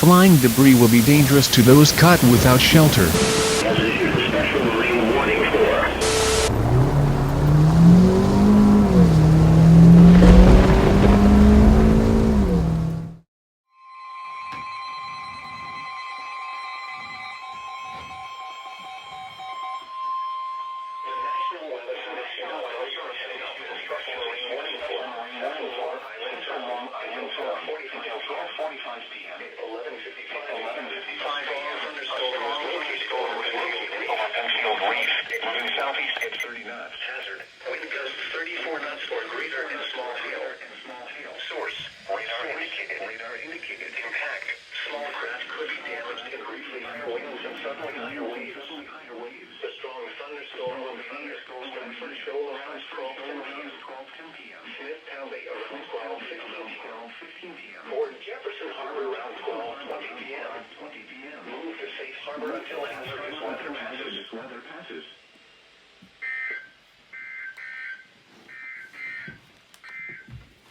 Flying debris will be dangerous to those caught without shelter. Has issued a special marine warning for southeast at 30 knots. Hazard. Wind gusts 34 knots or greater and small hail. Source. Radar indicated. Impact. Small craft could be damaged and briefly higher winds and suddenly higher waves. The strong thunderstorm will be near. Frankfurt Shoal around 12:10 p.m. Smithtown Bay around 12:15 p.m. Port Jefferson Harbor around 12:20 p.m. Move to safe harbor until hazardous weather passes.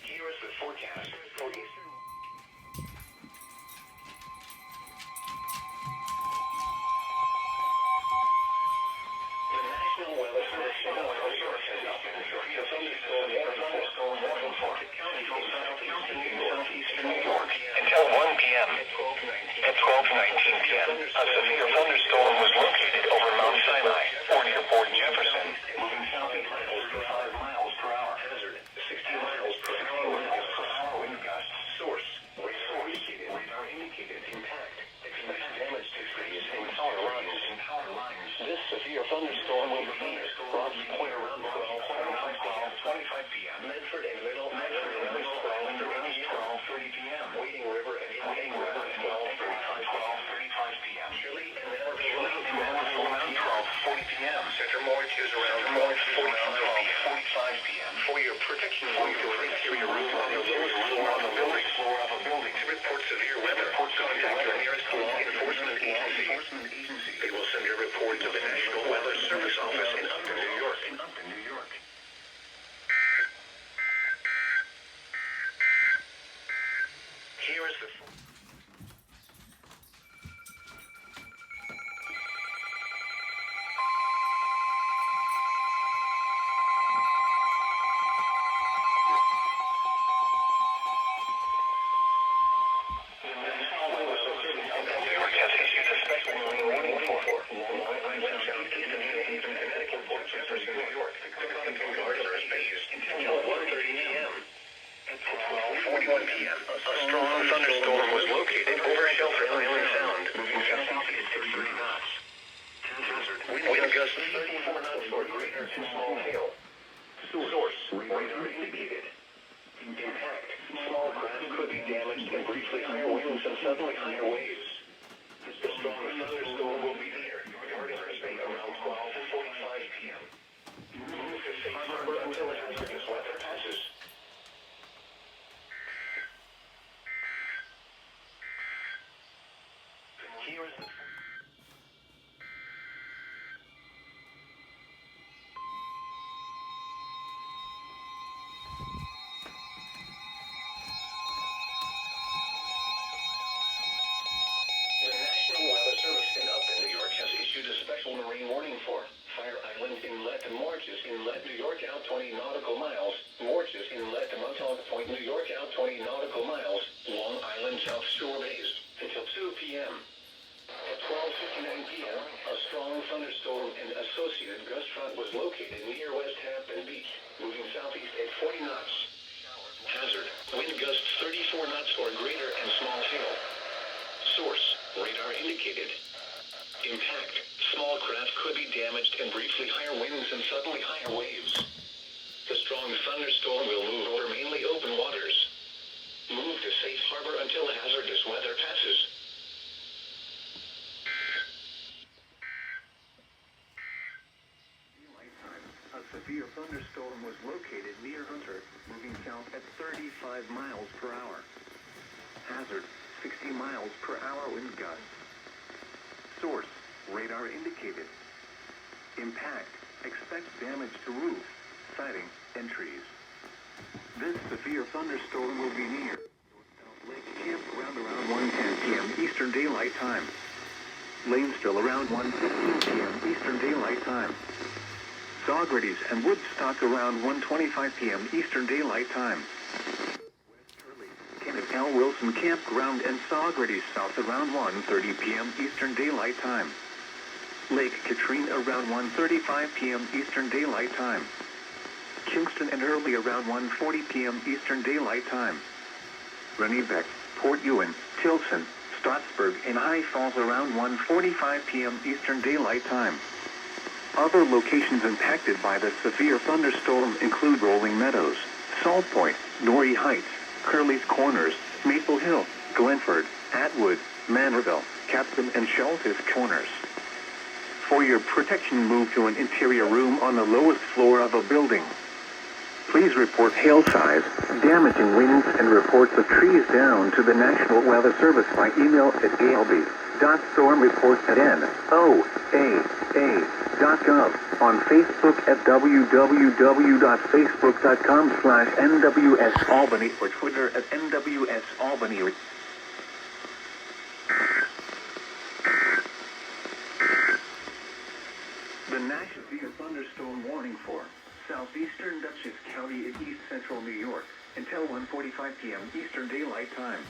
Here is the forecast for eastern. The National Weather Service has a thunderstorm warning for counties in southeastern New York until 1 p.m. At 12:19 p.m., a severe thunderstorm was located over Mount Sinai or near Port Jefferson, moving southeast 5 miles per hour. Hazard 60 miles per hour wind gusts. Source radar indicated. Impact. Expect damage to trees and power lines. This severe thunderstorm will be near Ross Point around 12:25 p.m. Medford and Middle around 12:30 p.m. Wading River at 12:35 p.m. Chile and Manitoba around 12:40 p.m. Center Mortgage around 12:45 p.m. For your protection, interior roof on the lowest floor of a building. To report severe weather, contact your nearest law enforcement agency. They will send your report to the National Weather Service office in Upton, New York. Here is the suddenly higher waves. The strong thunderstorm will be near Gardner's Bay around 12:45 p.m. Move to safe harbor until hazardous weather passes. Here is the marine warning for Fire Island Inlet and Morges Inlet, New York, out 20 nautical miles. Morges Inlet to Montauk Point, New York, out 20 nautical miles. Long Island South Shore Bays until 2 p.m. At 12:59 p.m., a strong thunderstorm and associated gust front was located near West Hampton Beach, moving southeast at 40 knots. Hazard, wind gusts 34 knots or greater and small hail. Source, radar indicated. Impact. Small craft could be damaged and briefly higher winds and suddenly higher waves. The strong thunderstorm will move over mainly open waters. Move to safe harbor until hazardous weather passes. A severe thunderstorm was located near Hunter, moving south at 35 miles per hour. Hazard, 60 miles per hour wind gusts. Source, radar indicated. Impact, expect damage to roof, siding, and trees. This severe thunderstorm will be near South Lake Campground around 1:10 p.m. Eastern Daylight Time. Lanesville around 1:15 p.m. Eastern Daylight Time. Socrates and Woodstock around 1:25 p.m. Eastern Daylight Time. Kenneth L. Wilson Campground and Socrates South around 1:30 p.m. Eastern Daylight Time. Lake Katrina around 1:35 p.m. Eastern Daylight Time. Kingston and Early around 1:40 p.m. Eastern Daylight Time. Runnebeck, Port Ewan, Tilson, Stottsburg and High Falls around 1:45 p.m. Eastern Daylight Time. Other locations impacted by the severe thunderstorm include Rolling Meadows, Salt Point, Norrie Heights, Curly's Corners, Maple Hill, Glenford, Atwood, Manorville, Captain and Schultes Corners. For your protection, move to an interior room on the lowest floor of a building. Please report hail size, damaging winds, and reports of trees down to the National Weather Service by email at alb.stormreports@noaa.gov, on Facebook at www.facebook.com/NWS or Twitter at NWS Albany. The National Severe Thunderstorm Warning for southeastern Dutchess County in east central New York until 1:45 p.m. Eastern Daylight Time.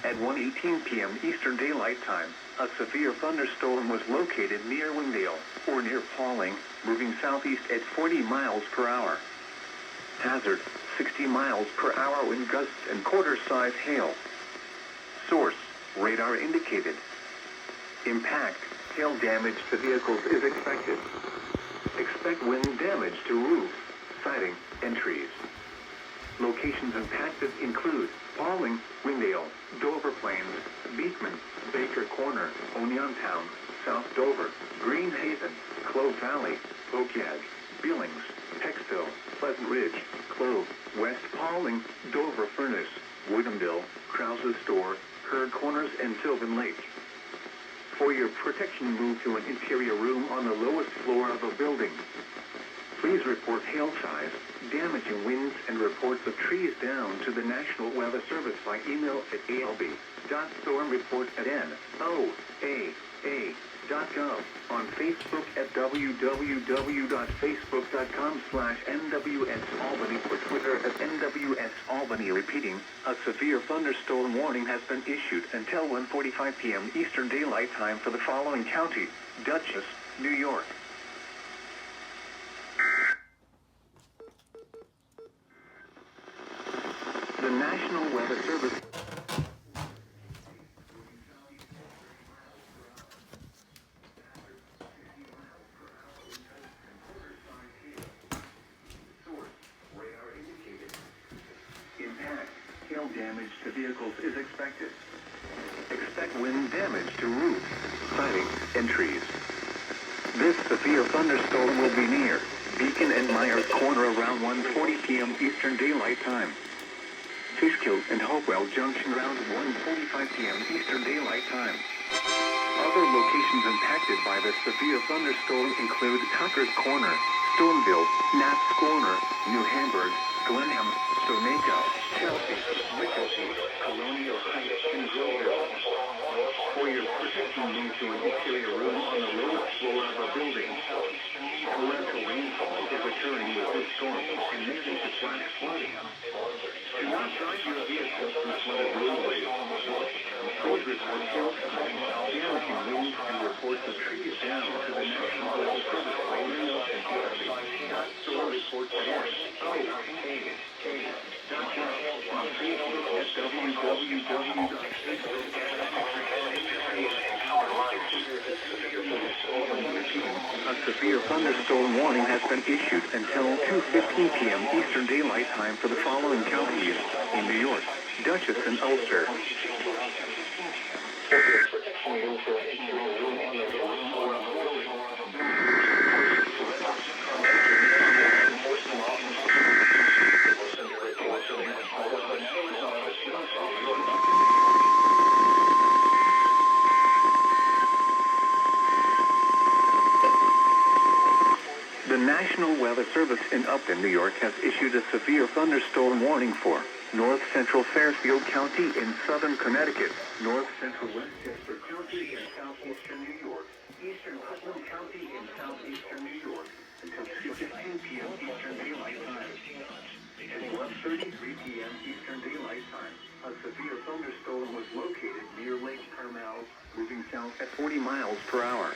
At 1:18 p.m. Eastern Daylight Time, a severe thunderstorm was located near Wingdale, or near Pauling, moving southeast at 40 miles per hour. Hazard, 60 miles per hour wind gusts and quarter-size hail. Source, radar indicated. Impact, hail damage to vehicles is expected. Expect wind damage to roofs, siding, and trees. Locations impacted include Pauling, Wingdale, Dover Plains, Beekman, Baker Corner, Oniontown, South Dover, Green Haven, Clove Valley, Oakadge, Billings, Texville, Pleasant Ridge, Clove, West Pauling, Dover Furnace, Woodinville, Krause's Store, Herd Corners, and Sylvan Lake. For your protection, move to an interior room on the lowest floor of a building. Please report hail size, damaging winds, and reports of trees down to the National Weather Service by email at alb.stormreports@noaa.gov, on Facebook at www.facebook.com/NWS Albany or Twitter at NWS Albany. Repeating, a severe thunderstorm warning has been issued until 1:45 p.m. Eastern Daylight Time for the following county: Dutchess, New York. The National Weather Service. Impact, hail damage to vehicles is expected. Expect wind damage to roofs, siding, and trees. This severe thunderstorm will be near Beacon and Myers Corner around 1:40 p.m. Eastern Daylight Time. Fishkill and Hopewell Junction around 1:45 p.m. Eastern Daylight Time. Other locations impacted by the severe thunderstorm include Tucker's Corner, Stormville, Knapp's Corner, New Hamburg, Glenham, Stoneco, Chelsea, Ricochet, Colonial Heights, and Groveville. For your protection, move to an interior room on the lowest floor of a building. Torrential rainfall is occurring with this storm and may lead to flash flooding. Do not drive your vehicle through flooded roadways. Please report hail size, damaging winds, and reports of trees down to the National Weather Service by email and A severe thunderstorm warning has been issued until 2:15 p.m. Eastern Daylight Time for the following counties in New York: Dutchess and Ulster. The National Weather Service in Upton, New York has issued a severe thunderstorm warning for North Central Fairfield County in southern Connecticut, North Central Westchester County in southeastern New York, eastern Putnam County in southeastern New York, until 2:15 p.m. Eastern Daylight Time. At 1:33 p.m. Eastern Daylight Time, a severe thunderstorm was located near Lake Carmel, moving south at 40 miles per hour.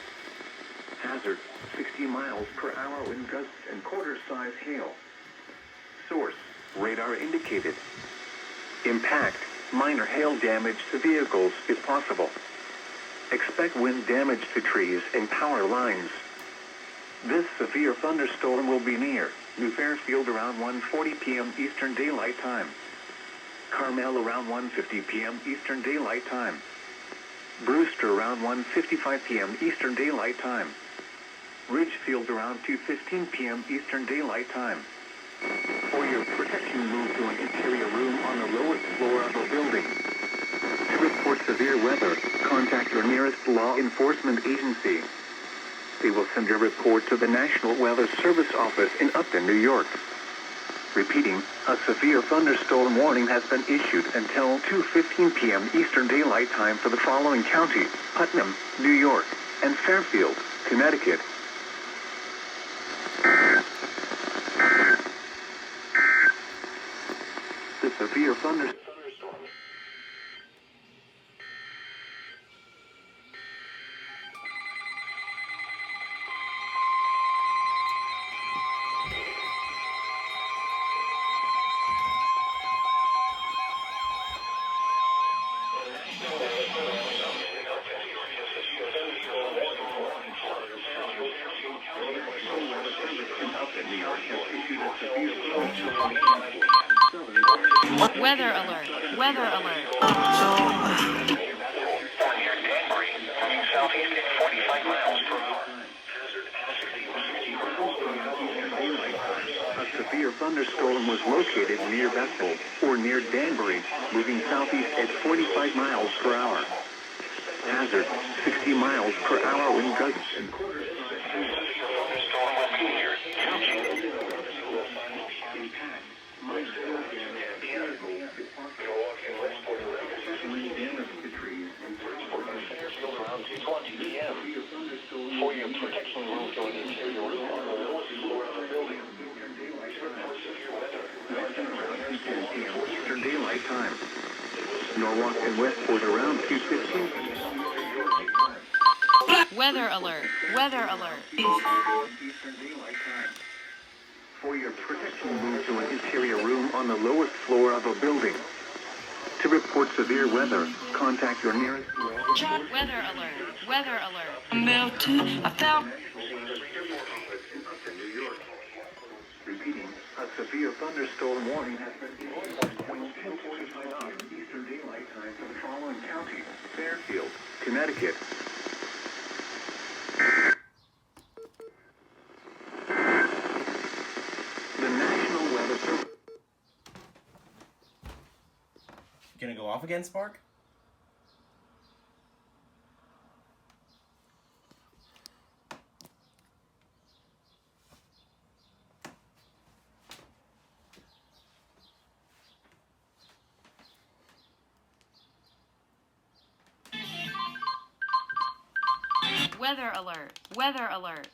Hazard, 60 miles per hour wind gusts and quarter-size hail. Source, radar indicated. Impact, minor hail damage to vehicles is possible. Expect wind damage to trees and power lines. This severe thunderstorm will be near New Fairfield around 1:40 p.m. Eastern Daylight Time. Carmel around 1:50 p.m. Eastern Daylight Time. Brewster around 1:55 p.m. Eastern Daylight Time. Ridgefield around 2:15 p.m. Eastern Daylight Time. For your protection, move to an interior room on the lowest floor of a building. To report severe weather, contact your nearest law enforcement agency. They will send your report to the National Weather Service office in Upton, New York. Repeating, a severe thunderstorm warning has been issued until 2:15 p.m. Eastern Daylight Time for the following counties: Putnam, New York, and Fairfield, Connecticut. The severe thunderstorm. Weather alert. Weather alert. Near Danbury, moving southeast at 45 miles per hour. A severe thunderstorm was located near Bethel, or near Danbury, moving southeast at 45 miles per hour. Hazard, 60 miles per hour wind gusts and For your protection, move to an interior room on the lowest floor of the building. Eastern Daylight Time. Norwalk and Westport around 2:15 p.m. Weather alert. Weather alert. Eastern Daylight Time. For your protection, move to an interior room on the lowest floor of a building. To report severe weather, contact your nearest Weather alert. Weather alert. Melted. I felt. Repeating, a severe thunderstorm warning has been issued between 10:45 Eastern Daylight Time for the following counties: Fairfield, Connecticut. The National Weather Service. Gonna go off again, Spark? Weather alert. Weather alert.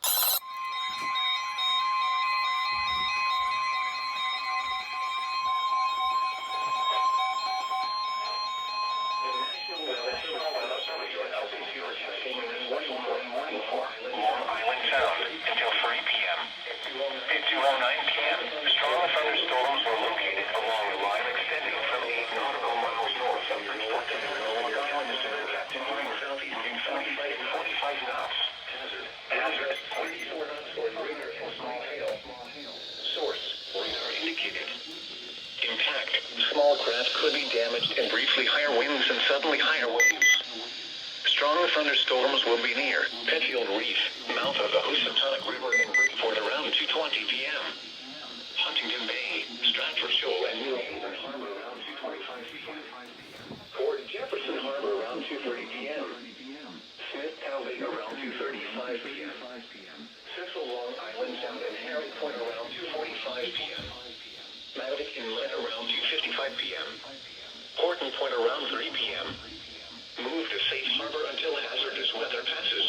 Long Island Sound until 3 p.m. At 2:09 p.m., strong thunderstorms were located along the line extending from 8 nautical miles north of Bridgeport to Long Island is to the captain moving southeast in 45 knots. Hazard, 44 knots or greater and small hail. Source, radar indicated. Impact, small craft could be damaged and briefly higher winds and suddenly higher waves. Strong thunderstorms will be near Petfield Reef, mouth of the Housatonic River in Bridgeport around 2:20 p.m. Huntington Bay, Stratford Shoal, and New Haven Harbor around 2:25 p.m. Port Jefferson Harbor around 2:30 p.m. Smithtown Bay around 2:35 p.m. Central Long Island Sound and Harry Point around 2:45 p.m. Mavic inlet around 2:55 p.m. Port and point around 3 p.m. Move to safe harbor until hazardous weather passes.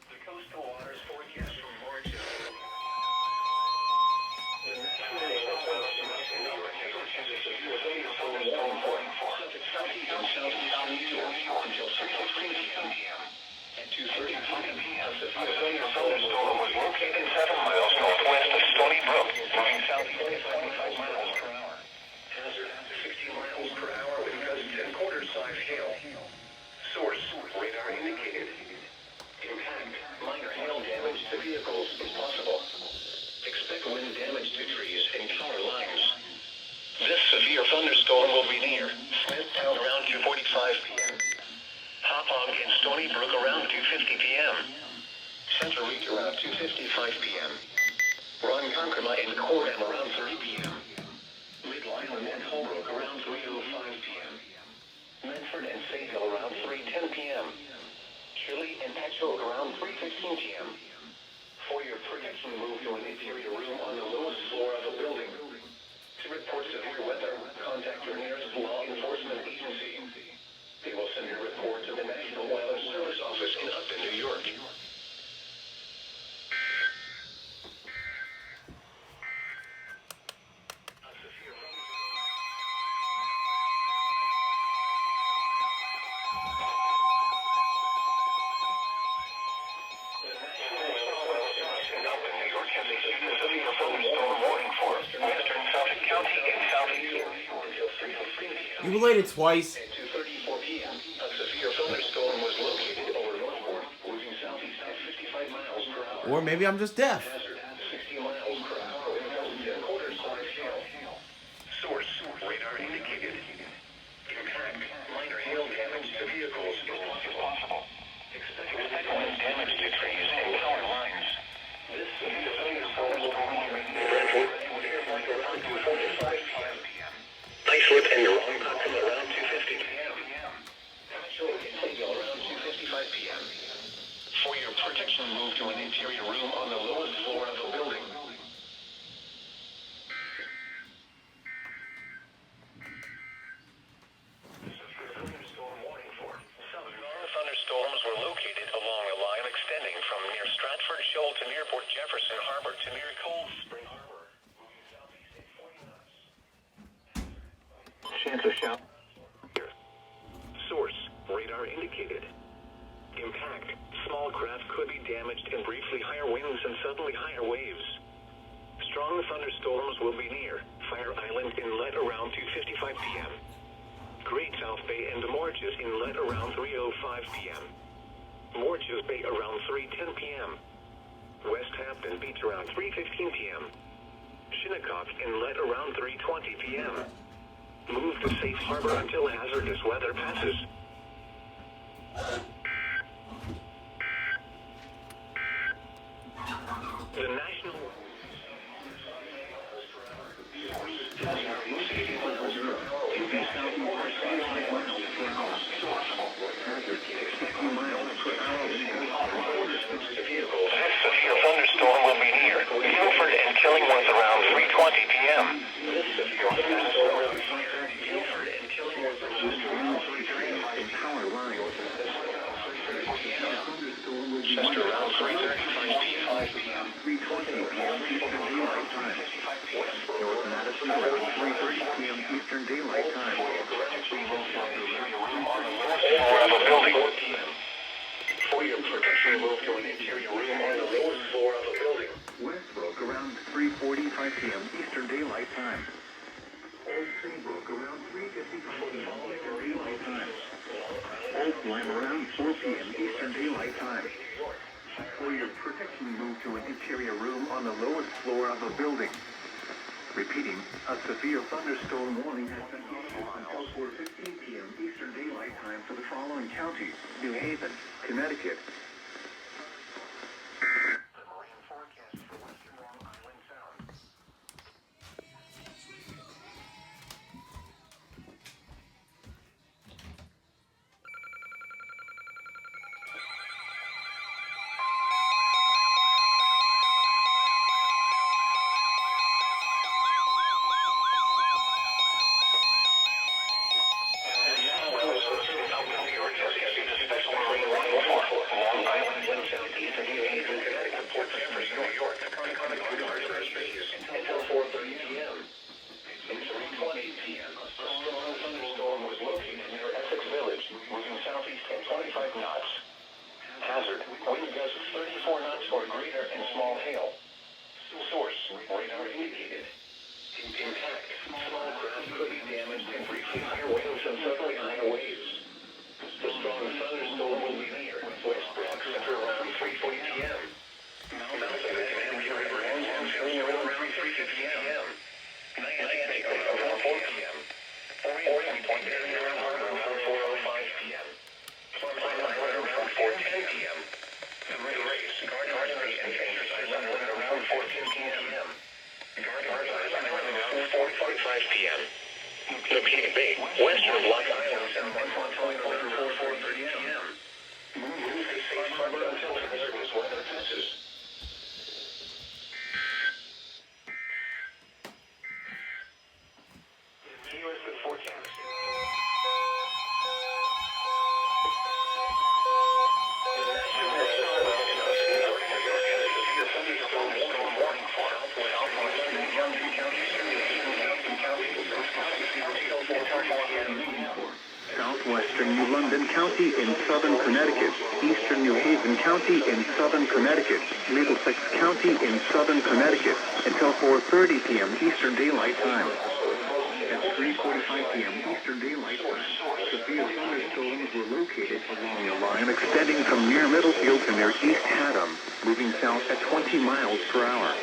The coastal waters forecast from March. The National until 3:15 p.m. At 2:30 p.m. a severe thunderstorm was located 7 miles northwest of Stony Brook, moving southeast at 25 miles per hour. Hazard 60 miles per hour with gusts and quarter-size hail. Source radar indicated. Impact minor hail damage to vehicles is possible. Expect wind damage to trees and power lines. This severe thunderstorm will be near Smithtown around 2:45 p.m. Hauppauge and Stony Brook around 2:50 p.m. Central Reach around 2:55 p.m. Ronkonkoma and Cordham around 3 p.m. Little Island and Holbrook around 3:05 p.m. Medford and Sayhill around 3:10 p.m. Shirley and Patchogue around 3:15 p.m. For your protection, move to an interior room on the lowest floor of a building. To report severe weather, contact your nearest law enforcement agency. They will send your report to the National Weather Service office in Upton, New York. You related twice. At 2:34 p.m., a severe thunderstorm was located over Northport, moving southeast at 55 miles per hour. Or maybe I'm just deaf. Hazard 60 miles per hour with gusts and quarter-size hail. Source radar indicated. Impact minor hail damage to vehicles is possible. Expect wind damage to trees and power lines. This severe thunderstorm will be near Brentwood around 2:45 p.m. Iceland and Ronkonkoma around 2:50 p.m. Patchogue and Sayhill around 2:55 p.m. For your protection, move to an interior room on the lowest floor of a building. Thunderstorm warning for. Some thunderstorms were located along a line extending from near Stratford Shoal to near Port Jefferson Harbor to near Cold Spring Harbor. Moving southeast at 40 knots. Chance of shower. Source radar indicated. Impact. Small craft could be damaged and briefly higher winds and suddenly higher waves. Strong thunderstorms will be near Fire Island Inlet around 2:55 p.m. Great South Bay and Morges Inlet around 3:05 p.m. Morges Bay around 3:10 p.m. West Hampton Beach around 3:15 p.m. Shinnecock Inlet around 3:20 p.m. Move to safe harbor until hazardous weather passes. The National severe thunderstorm will be near Guilford and Killingworth around 3:20 p.m. This severe thunderstorm will be near Guilford and Killingworth around 3:35 power line. Chester around 3:35 p.m. 3:20 p.m. Eastern Daylight Time. North Madison around 3:30 p.m. Eastern Daylight Time. For your protection, move to an interior room on the lowest floor of a building. Westbrook around 3:45 p.m. Eastern Daylight Time. Old Seabrook around 3:55 p.m. Eastern Daylight Time. Old Lyme around 4 p.m. Eastern Daylight Time. For your protection, move to an interior room on the lowest floor of a building. Repeating, a severe thunderstorm warning has been issued until 4:15 p.m. Eastern Daylight Time for the following counties: New Haven, Connecticut. The marine forecast for western Long Island Sound. p.m. Located Bay, western Block Island, southbound Pontoon, 4:30 p.m. Move to safe harbor until hazardous weather passes. Here's the forecast. Southwestern New London County in southern Connecticut, eastern New Haven County in southern Connecticut, Middlesex County in southern Connecticut, until 4:30 p.m. Eastern Daylight Time. At 3:45 p.m. Eastern Daylight Time, severe thunderstorms were located along a line extending from near Middlefield to near East Haddam, moving south at 20 miles per hour.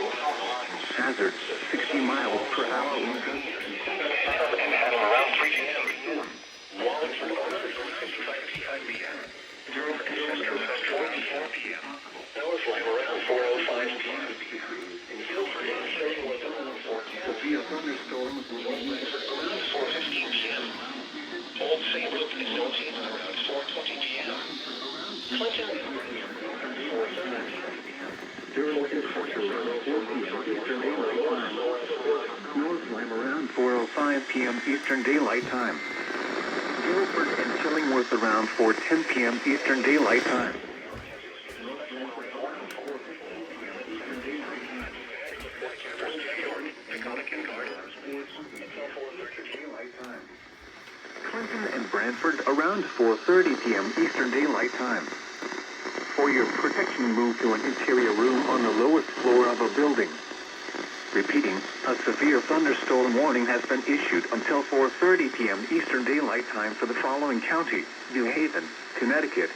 Hazard, 60 miles per hour. And Haddam around 3 p.m. Wallingford, 3:55 p.m. Durham and Central West, 4:04 p.m. Northline around 4:05 p.m. In Guilford and Killingworth around 4:10. Severe thunderstorms were Wallingford around 4:15 p.m. Old St. Luke and North Haven around 4:20 p.m. Clinton and around 4:30 p.m. Durham and Central around 4 p.m. Eastern Daylight Time. Northline around 4:05 p.m. Eastern Daylight Time. Guilford and Killingworth around 4:10 p.m. Eastern Daylight Time. Clinton and Brantford around 4:30 p.m. Eastern Daylight Time. For your protection, move to an interior room on the lowest floor of a building. Repeating, a severe thunderstorm warning has been issued until 4:30 p.m. Eastern Daylight Time for the following county: New Haven, Connecticut.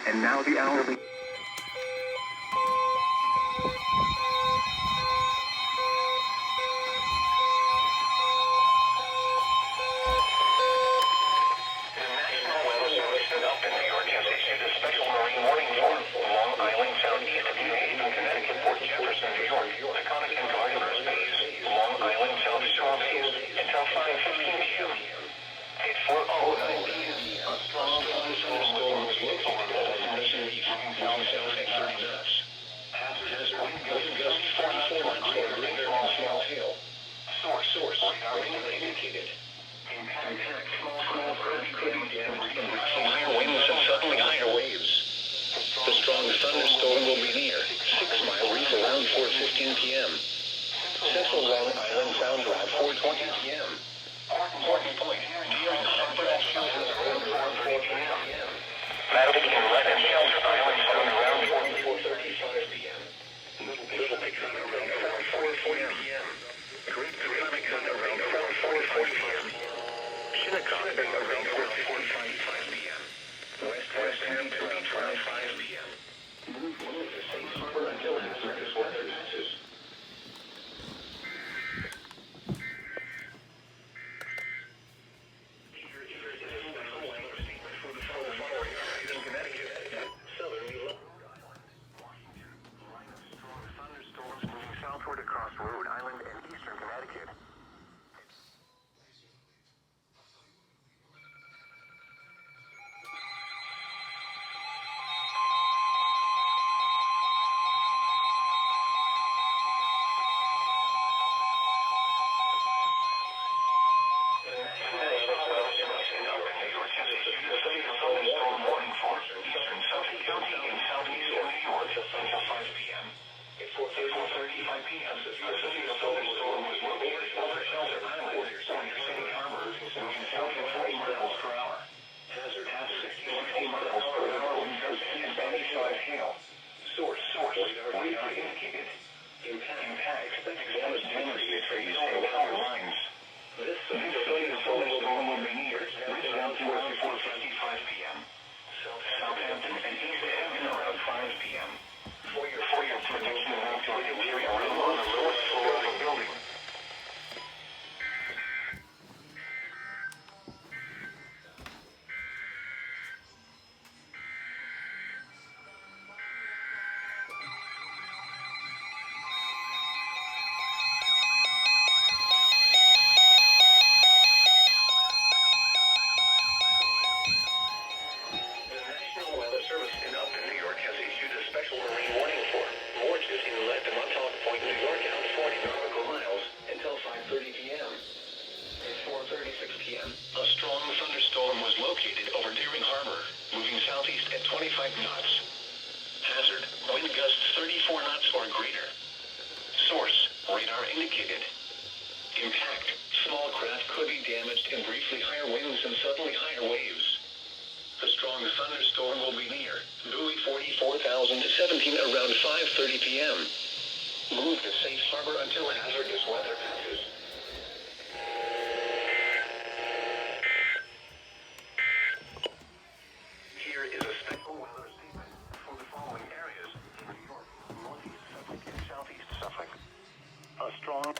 And now the hourly... and suddenly higher waves. The strong thunderstorm will be near buoy 44,017 around 5:30 p.m. Move to safe harbor until hazardous weather passes. Here is a special weather statement for the following areas in New York, Northeast Suffolk, and Southeast Suffolk. A strong